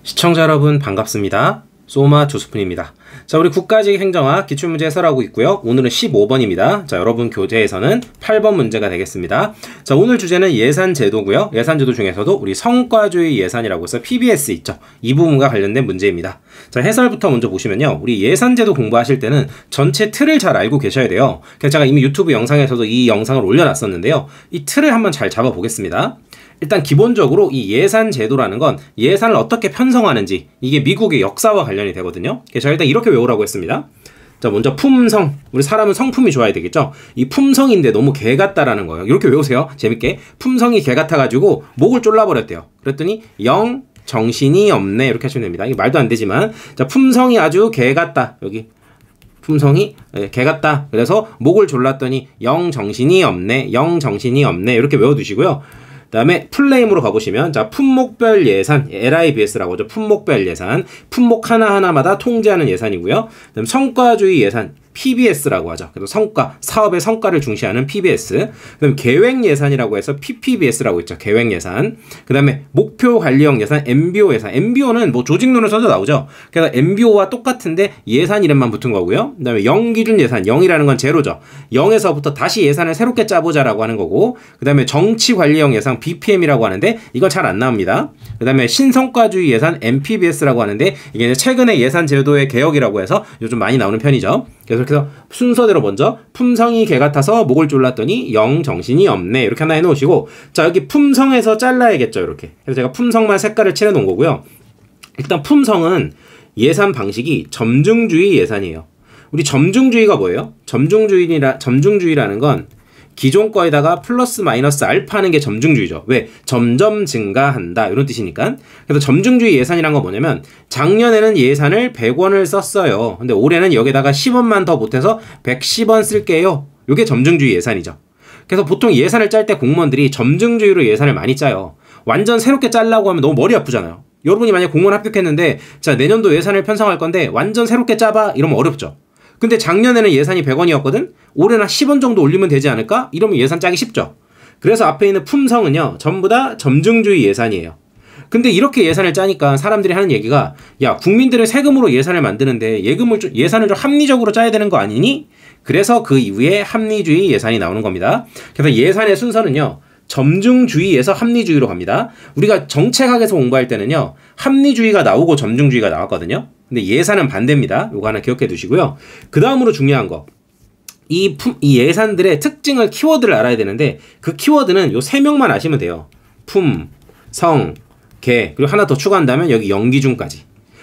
시청자 여러분 반갑습니다. 소마 조스푼입니다. 자, 우리 국가직 행정학 기출문제 해설하고 있고요. 오늘은 15번입니다. 자, 여러분 교재에서는 8번 문제가 되겠습니다. 자, 오늘 주제는 예산제도고요. 예산제도 중에서도 우리 성과주의 예산이라고 해서 PBS 있죠. 이 부분과 관련된 문제입니다. 자, 해설부터 먼저 보시면요. 우리 예산제도 공부하실 때는 전체 틀을 잘 알고 계셔야 돼요. 그래서 제가 이미 유튜브 영상에서도 이 영상을 올려놨었는데요. 이 틀을 한번 잘 잡아보겠습니다. 일단 기본적으로 이 예산제도라는 건 예산을 어떻게 편성하는지, 이게 미국의 역사와 관련이 되거든요. 그래서 일단 이렇게 외우라고 했습니다. 자, 먼저 품성. 우리 사람은 성품이 좋아야 되겠죠. 이 품성인데 너무 개 같다라는 거예요. 이렇게 외우세요. 재밌게. 품성이 개 같아가지고 목을 졸라버렸대요. 그랬더니 영 정신이 없네, 이렇게 하시면 됩니다. 이게 말도 안 되지만, 자, 품성이 아주 개 같다. 여기 품성이 개 같다. 그래서 목을 졸랐더니 영 정신이 없네, 영 정신이 없네, 이렇게 외워두시고요. 그 다음에 풀네임으로 가보시면, 자, 품목별 예산, LIBS라고 하죠. 품목별 예산, 품목 하나하나마다 통제하는 예산이고요. 그 다음 성과주의 예산, PBS라고 하죠. 그래서 성과, 사업의 성과를 중시하는 PBS. 그 다음에 계획 예산이라고 해서 PPBS라고 있죠. 계획 예산. 그 다음에 목표 관리형 예산, MBO 예산. MBO는 뭐 조직론을 써도 나오죠. 그래서 MBO와 똑같은데 예산 이름만 붙은 거고요. 그 다음에 0기준 예산, 0이라는 건 제로죠. 0에서부터 다시 예산을 새롭게 짜보자라고 하는 거고, 그 다음에 정치 관리형 예산, BPM이라고 하는데 이건 잘 안 나옵니다. 그 다음에 신성과주의 예산, MPBS라고 하는데 이게 최근에 예산 제도의 개혁이라고 해서 요즘 많이 나오는 편이죠. 그래서 순서대로 먼저 품성이 개 같아서 목을 졸랐더니 영 정신이 없네, 이렇게 하나 해놓으시고, 자, 여기 품성에서 잘라야겠죠. 이렇게. 그래서 제가 품성만 색깔을 칠해 놓은 거고요. 일단 품성은 예산 방식이 점중주의 예산이에요. 우리 점중주의가 뭐예요? 점중주의라는 건 기존 거에다가 플러스 마이너스 알파 하는 게 점중주의죠. 왜? 점점 증가한다, 이런 뜻이니까. 그래서 점중주의 예산이란 건 뭐냐면, 작년에는 예산을 100원을 썼어요. 근데 올해는 여기다가 10원만 더 보태서 110원 쓸게요. 이게 점중주의 예산이죠. 그래서 보통 예산을 짤 때 공무원들이 점중주의로 예산을 많이 짜요. 완전 새롭게 짜려고 하면 너무 머리 아프잖아요. 여러분이 만약 공무원 합격했는데, 자, 내년도 예산을 편성할 건데 완전 새롭게 짜봐, 이러면 어렵죠. 근데 작년에는 예산이 100원이었거든? 올해는 10원 정도 올리면 되지 않을까? 이러면 예산 짜기 쉽죠. 그래서 앞에 있는 품성은요, 전부 다 점중주의 예산이에요. 근데 이렇게 예산을 짜니까 사람들이 하는 얘기가, 야, 국민들은 세금으로 예산을 만드는데 예산을 좀 합리적으로 짜야 되는 거 아니니? 그래서 그 이후에 합리주의 예산이 나오는 겁니다. 그래서 예산의 순서는요, 점중주의에서 합리주의로 갑니다. 우리가 정책학에서 공부할 때는요, 합리주의가 나오고 점중주의가 나왔거든요. 근데 예산은 반대입니다. 요거 하나 기억해 두시고요. 그 다음으로 중요한 거, 이 예산들의 특징을, 키워드를 알아야 되는데, 그 키워드는 요 3명만 아시면 돼요. 품, 성, 개, 그리고 하나 더 추가한다면 여기 영기준까지.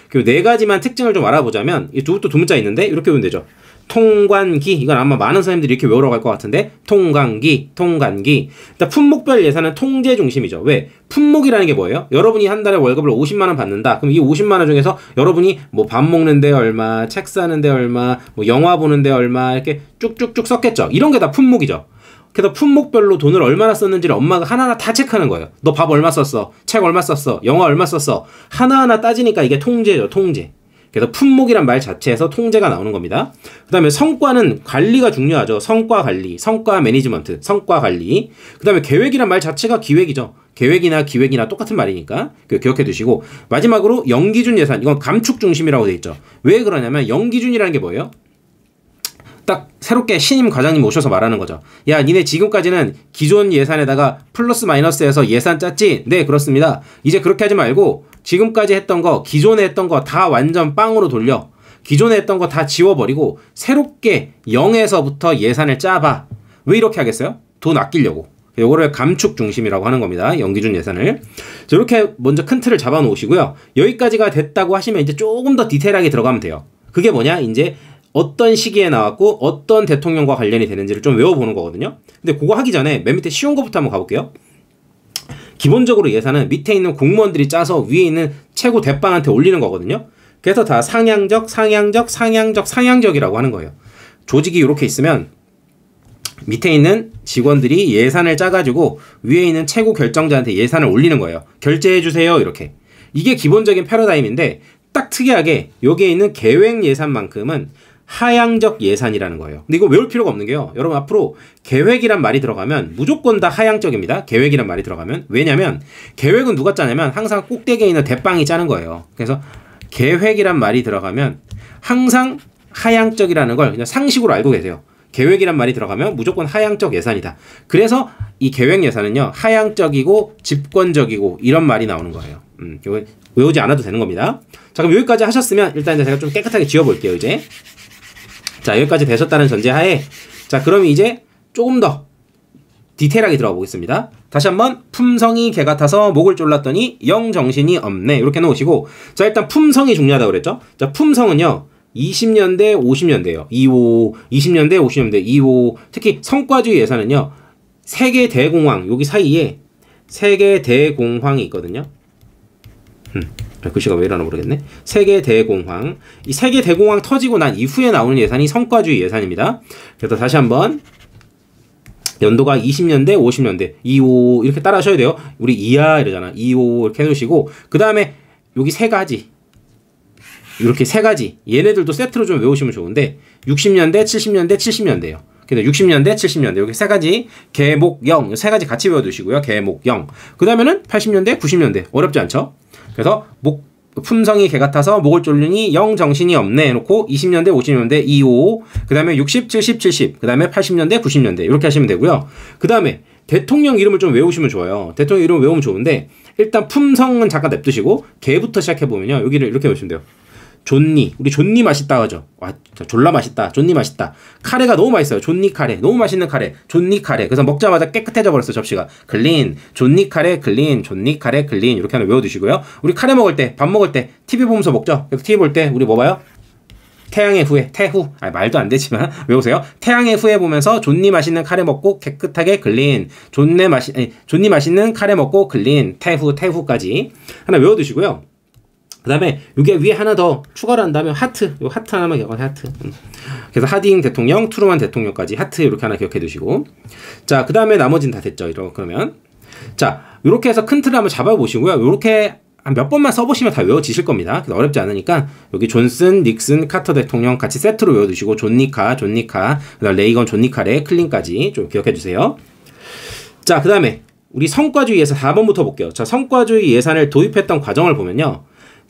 그리고 4가지만 특징을 좀 알아보자면, 이것도 두 문자 있는데 이렇게 외우면 되죠. 통관기, 이건 아마 많은 선생님들이 이렇게 외우러 갈 것 같은데, 통관기. 일단 품목별 예산은 통제 중심이죠. 왜? 품목이라는 게 뭐예요? 여러분이 한 달에 월급을 50만 원 받는다. 그럼 이 50만 원 중에서 여러분이 뭐 밥 먹는데 얼마, 책 사는데 얼마, 뭐 영화 보는데 얼마, 이렇게 쭉쭉쭉 썼겠죠. 이런 게 다 품목이죠. 그래서 품목별로 돈을 얼마나 썼는지를 엄마가 하나하나 다 체크하는 거예요. 너 밥 얼마 썼어? 책 얼마 썼어? 영화 얼마 썼어? 하나하나 따지니까 이게 통제죠. 통제. 그래서 품목이란 말 자체에서 통제가 나오는 겁니다. 그 다음에 성과는 관리가 중요하죠. 성과 관리, 성과 매니지먼트, 성과 관리. 그 다음에 계획이란 말 자체가 기획이죠. 계획이나 기획이나 똑같은 말이니까 기억해 두시고, 마지막으로 영기준 예산, 이건 감축 중심이라고 돼 있죠. 왜 그러냐면 영기준이라는 게 뭐예요? 딱 새롭게 신임 과장님 오셔서 말하는 거죠. 야, 니네 지금까지는 기존 예산에다가 플러스 마이너스해서 예산 짰지? 네, 그렇습니다. 이제 그렇게 하지 말고 지금까지 했던 거, 기존에 했던 거 다 완전 빵으로 돌려. 기존에 했던 거 다 지워버리고 새롭게 0에서부터 예산을 짜봐. 왜 이렇게 하겠어요? 돈 아끼려고. 요거를 감축 중심이라고 하는 겁니다. 영기준 예산을. 자, 이렇게 먼저 큰 틀을 잡아 놓으시고요. 여기까지가 됐다고 하시면 이제 조금 더 디테일하게 들어가면 돼요. 그게 뭐냐? 이제 어떤 시기에 나왔고 어떤 대통령과 관련이 되는지를 좀 외워보는 거거든요. 근데 그거 하기 전에 맨 밑에 쉬운 거부터 한번 가볼게요. 기본적으로 예산은 밑에 있는 공무원들이 짜서 위에 있는 최고 대빵한테 올리는 거거든요. 그래서 다 상향적이라고 하는 거예요. 조직이 이렇게 있으면 밑에 있는 직원들이 예산을 짜가지고 위에 있는 최고 결정자한테 예산을 올리는 거예요. 결제해주세요, 이렇게. 이게 기본적인 패러다임인데, 딱 특이하게 여기에 있는 계획 예산만큼은 하향적 예산이라는 거예요. 근데 이거 외울 필요가 없는 게요. 여러분 앞으로 계획이란 말이 들어가면 무조건 다 하향적입니다. 계획이란 말이 들어가면. 왜냐면 계획은 누가 짜냐면 항상 꼭대기에 있는 대빵이 짜는 거예요. 그래서 계획이란 말이 들어가면 항상 하향적이라는 걸 그냥 상식으로 알고 계세요. 계획이란 말이 들어가면 무조건 하향적 예산이다. 그래서 이 계획 예산은요, 하향적이고 집권적이고 이런 말이 나오는 거예요. 이거 외우지 않아도 되는 겁니다. 자, 그럼 여기까지 하셨으면 일단 이제 제가 좀 깨끗하게 지워볼게요, 이제. 자, 여기까지 되셨다는 전제하에, 자, 그럼 이제 조금 더 디테일하게 들어가 보겠습니다. 다시 한번 품성이 개 같아서 목을 졸랐더니 영 정신이 없네. 이렇게 놓으시고, 자, 일단 품성이 중요하다고 그랬죠? 자, 품성은요, 20년대, 50년대예요. 20년대, 50년대, 특히 성과주의 예산은요, 세계 대공황, 여기 사이에 세계 대공황이 있거든요. 글씨가 왜 이러나 모르겠네. 세계 대공황. 이 세계 대공황 터지고 난 이후에 나오는 예산이 성과주의 예산입니다. 그래서 다시 한번 연도가 20년대, 50년대, 25 이렇게 따라 하셔야 돼요. 우리 이하 이러잖아. 25 이렇게 해놓으시고, 그 다음에 여기 세 가지. 이렇게 세 가지. 얘네들도 세트로 좀 외우시면 좋은데 60년대, 70년대, 70년대예요. 그래서 60년대, 70년대 여기 세 가지 개목, 영 세 가지 같이 외워두시고요. 개목, 영. 그 다음에는 80년대, 90년대 어렵지 않죠? 그래서 품성이 개 같아서 목을 졸리니 영 정신이 없네 해놓고 20년대, 50년대, 25, 그 다음에 60, 70, 70, 그 다음에 80년대, 90년대 이렇게 하시면 되고요. 그 다음에 대통령 이름을 좀 외우시면 좋아요. 대통령 이름 외우면 좋은데 일단 품성은 잠깐 냅두시고 개부터 시작해보면요. 여기를 이렇게 외우시면 돼요. 존니, 우리 존니 맛있다 하죠. 와, 졸라 맛있다. 존니 맛있다. 카레가 너무 맛있어요. 존니 카레, 너무 맛있는 카레. 존니 카레. 그래서 먹자마자 깨끗해져 버렸어 접시가. 클린, 존니 카레, 클린, 존니 카레, 클린 이렇게 하나 외워두시고요. 우리 카레 먹을 때, 밥 먹을 때, TV 보면서 먹죠. 그래서 TV 볼 때 우리 뭐 봐요? 태양의 후예, 태후. 말도 안 되지만 외우세요. 태양의 후예 보면서 존니 맛있는 카레 먹고 깨끗하게 클린. 존니 맛있는 카레 먹고 클린. 태후까지 하나 외워두시고요. 그 다음에 이게 위에 하나 더 추가를 한다면 하트. 요 하트 하나만 기억하세요. 하트. 그래서 하딩 대통령, 트루먼 대통령까지 하트 이렇게 하나 기억해 두시고. 자, 그 다음에 나머지는 다 됐죠. 그러면. 자, 이렇게 해서 큰 틀을 한번 잡아보시고요. 이렇게 한 몇 번만 써보시면 다 외워지실 겁니다. 어렵지 않으니까 여기 존슨, 닉슨, 카터 대통령 같이 세트로 외워두시고 존니카, 그다음 레이건, 존니카레, 클린까지 좀 기억해 주세요. 자, 그 다음에 우리 성과주의 예산 4번부터 볼게요. 자, 성과주의 예산을 도입했던 과정을 보면요.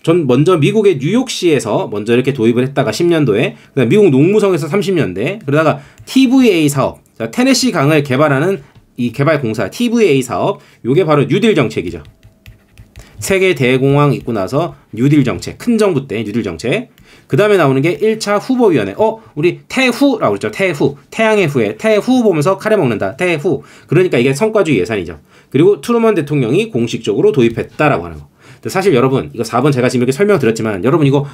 전 먼저 미국의 뉴욕시에서 먼저 이렇게 도입을 했다가 10년도에, 그다음 미국 농무성에서 30년대, 그러다가 TVA 사업, 자, 테네시 강을 개발하는 이 개발공사 TVA 사업, 요게 바로 뉴딜 정책이죠. 세계 대공황 있고 나서 뉴딜 정책, 큰 정부 때 뉴딜 정책. 그 다음에 나오는 게 1차 후보위원회. 우리 태후라고 그랬죠. 태후. 태양의 후에. 태후 보면서 카레 먹는다. 태후. 그러니까 이게 성과주의 예산이죠. 그리고 트루먼 대통령이 공식적으로 도입했다라고 하는 거. 사실 여러분, 이거 4번 제가 지금 이렇게 설명드렸지만, 여러분 이거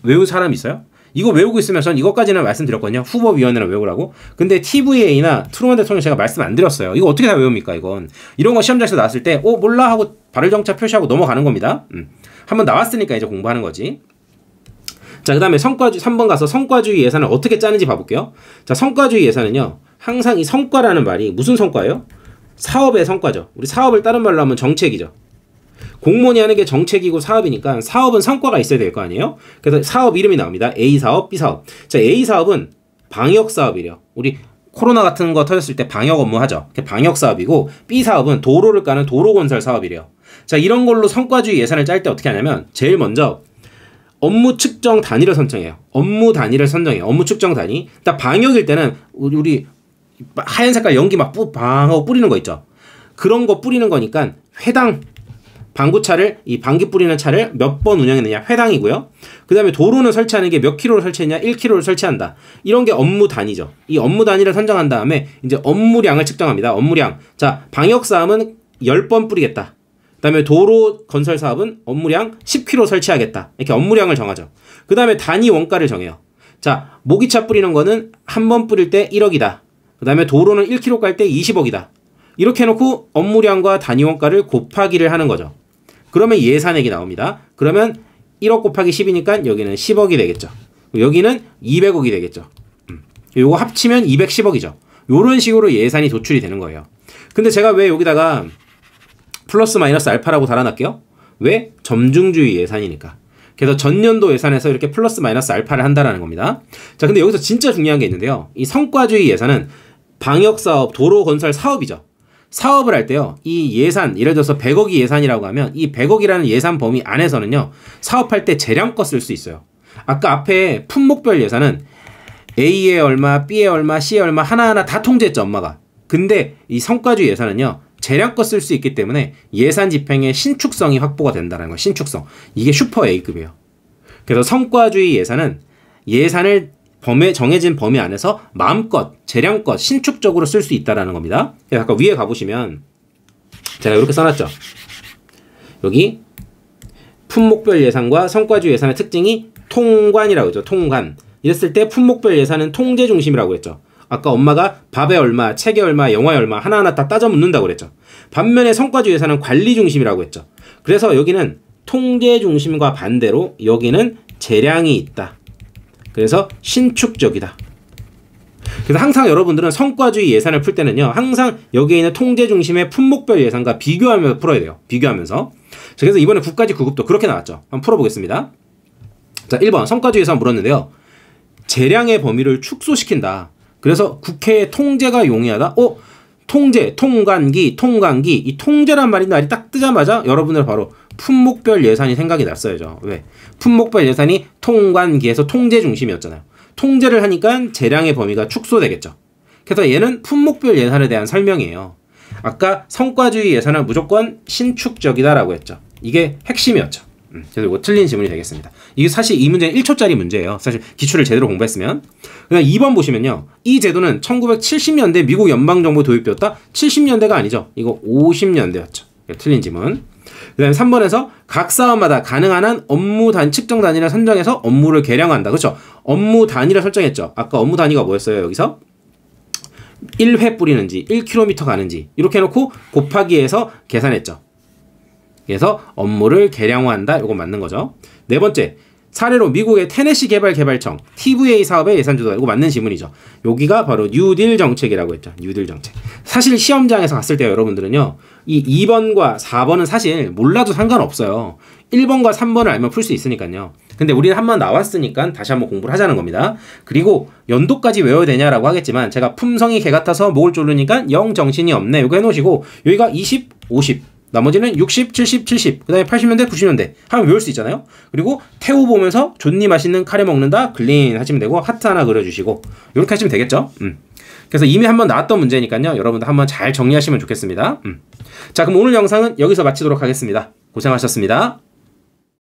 외운 사람 있어요? 이거 외우고 있으면 전 이것까지는 말씀드렸거든요. 후보위원회를 외우라고. 근데 TVA나 트루먼 대통령 제가 말씀 안 드렸어요. 이거 어떻게 다 외웁니까, 이건. 이런 거 시험장에서 나왔을 때, 몰라 하고 발을정차 표시하고 넘어가는 겁니다. 한번 나왔으니까 이제 공부하는 거지. 자, 그 다음에 3번 가서 성과주의 예산을 어떻게 짜는지 봐볼게요. 자, 성과주의 예산은요, 항상 이 성과라는 말이 무슨 성과예요? 사업의 성과죠. 우리 사업을 다른 말로 하면 정책이죠. 공무원이 하는 게 정책이고 사업이니까 사업은 성과가 있어야 될 거 아니에요? 그래서 사업 이름이 나옵니다. A사업, B사업. 자, A사업은 방역사업이래요. 우리 코로나 같은 거 터졌을 때 방역 업무 하죠. 방역사업이고, B사업은 도로를 까는 도로건설 사업이래요. 자, 이런 걸로 성과주의 예산을 짤 때 어떻게 하냐면, 제일 먼저 업무 측정 단위를 선정해요. 업무 단위를 선정해요. 업무 측정 단위. 일단 방역일 때는 우리 하얀 색깔 연기 막 하고 뿌리는 거 있죠. 그런 거 뿌리는 거니까 회당, 방구차를, 이 방귀 뿌리는 차를 몇 번 운영했느냐, 회당이고요. 그 다음에 도로는 설치하는 게 몇 킬로를 설치했냐, 1킬로를 설치한다. 이런 게 업무 단위죠. 이 업무 단위를 선정한 다음에 이제 업무량을 측정합니다. 업무량. 자, 방역사업은 10번 뿌리겠다. 그 다음에 도로 건설 사업은 업무량 10km 설치하겠다. 이렇게 업무량을 정하죠. 그 다음에 단위 원가를 정해요. 자, 모기차 뿌리는 거는 한 번 뿌릴 때 1억이다. 그 다음에 도로는 1km 깔 때 20억이다. 이렇게 해놓고 업무량과 단위 원가를 곱하기를 하는 거죠. 그러면 예산액이 나옵니다. 그러면 1억 곱하기 10이니까 여기는 10억이 되겠죠. 여기는 200억이 되겠죠. 요거 합치면 210억이죠. 요런 식으로 예산이 도출이 되는 거예요. 근데 제가 왜 여기다가 플러스 마이너스 알파라고 달아놨게요? 왜? 점중주의 예산이니까. 그래서 전년도 예산에서 이렇게 플러스 마이너스 알파를 한다라는 겁니다. 자, 근데 여기서 진짜 중요한 게 있는데요. 이 성과주의 예산은 방역사업, 도로 건설 사업이죠. 사업을 할 때요, 이 예산, 예를 들어서 100억이 예산이라고 하면 이 100억이라는 예산 범위 안에서는요, 사업할 때 재량껏 쓸 수 있어요. 아까 앞에 품목별 예산은 A에 얼마, B에 얼마, C에 얼마 하나하나 다 통제했죠, 엄마가. 근데 이 성과주의 예산은요, 재량껏 쓸 수 있기 때문에 예산 집행의 신축성이 확보가 된다는 거예요. 신축성. 이게 슈퍼 A급이에요. 그래서 성과주의 예산은 예산을 정해진 범위 안에서 마음껏, 재량껏, 신축적으로 쓸 수 있다는 겁니다. 그래서 아까 위에 가보시면 제가 이렇게 써놨죠. 여기 품목별 예산과 성과주의 예산의 특징이 통관이라고 했죠. 통관. 이랬을 때 품목별 예산은 통제 중심이라고 했죠. 아까 엄마가 밥에 얼마, 책에 얼마, 영화에 얼마 하나하나 다 따져 묻는다고 그랬죠. 반면에 성과주의 예산은 관리 중심이라고 했죠. 그래서 여기는 통제 중심과 반대로 여기는 재량이 있다. 그래서 신축적이다. 그래서 항상 여러분들은 성과주의 예산을 풀 때는요, 항상 여기에 있는 통제 중심의 품목별 예산과 비교하면서 풀어야 돼요. 비교하면서. 자, 그래서 이번에 국가직 9급도 그렇게 나왔죠. 한번 풀어보겠습니다. 자, 1번 성과주의 예산 물었는데요. 재량의 범위를 축소시킨다. 그래서 국회의 통제가 용이하다. 통제, 통관기, 통관기. 이 통제란 말이 딱 뜨자마자 여러분들 바로 품목별 예산이 생각이 났어야죠. 왜? 품목별 예산이 통관기에서 통제 중심이었잖아요. 통제를 하니까 재량의 범위가 축소되겠죠. 그래서 얘는 품목별 예산에 대한 설명이에요. 아까 성과주의 예산은 무조건 신축적이다라고 했죠. 이게 핵심이었죠. 그래서 이거 틀린 지문이 되겠습니다. 이게 사실 이 문제는 1초짜리 문제예요. 사실 기출을 제대로 공부했으면. 그냥 2번 보시면요. 이 제도는 1970년대 미국 연방정부 도입되었다. 70년대가 아니죠. 이거 50년대였죠. 틀린 지문. 그 다음에 3번에서 각 사업마다 가능한 한 업무 측정 단위를 선정해서 업무를 계량한다. 그렇죠? 업무 단위를 설정했죠. 아까 업무 단위가 뭐였어요? 여기서 1회 뿌리는지 1km 가는지 이렇게 해놓고 곱하기 해서 계산했죠. 그래서 업무를 계량화한다. 이거 맞는 거죠. 네 번째, 사례로 미국의 테네시 개발청 TVA 사업의 예산 조달. 이거 맞는 지문이죠. 여기가 바로 뉴딜 정책이라고 했죠. 뉴딜 정책. 사실 시험장에서 갔을 때 여러분들은요, 이 2번과 4번은 사실 몰라도 상관없어요. 1번과 3번을 알면 풀 수 있으니까요. 근데 우리는 한번 나왔으니까 다시 한번 공부를 하자는 겁니다. 그리고 연도까지 외워야 되냐라고 하겠지만 제가 품성이 개 같아서 목을 졸르니까 영 정신이 없네. 이거 해놓으시고 여기가 20, 50 나머지는 60, 70, 70 그 다음에 80년대, 90년대 하면 외울 수 있잖아요. 그리고 태우 보면서 존니 맛있는 카레 먹는다 글린 하시면 되고 하트 하나 그려주시고 이렇게 하시면 되겠죠. 그래서 이미 한번 나왔던 문제니까요. 여러분들 한번 잘 정리하시면 좋겠습니다. 자, 그럼 오늘 영상은 여기서 마치도록 하겠습니다. 고생하셨습니다.